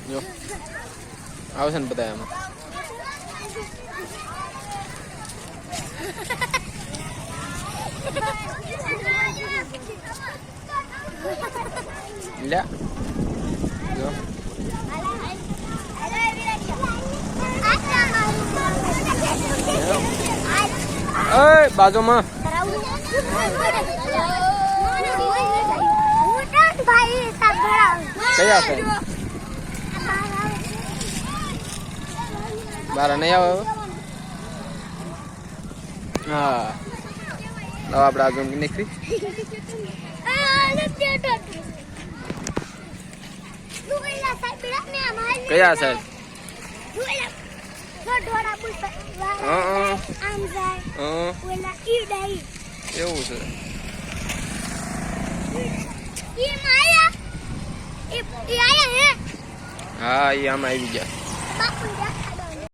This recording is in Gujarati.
જો આવશે ને બધા એમાં લ્યા જો ઓય બાજુમાં કયા છે બાર નહીં આવે હા લાવ આપણે આ જંગ નીકળી કયા સાહેબ એવું છે હા એ આમાં આવી ગયા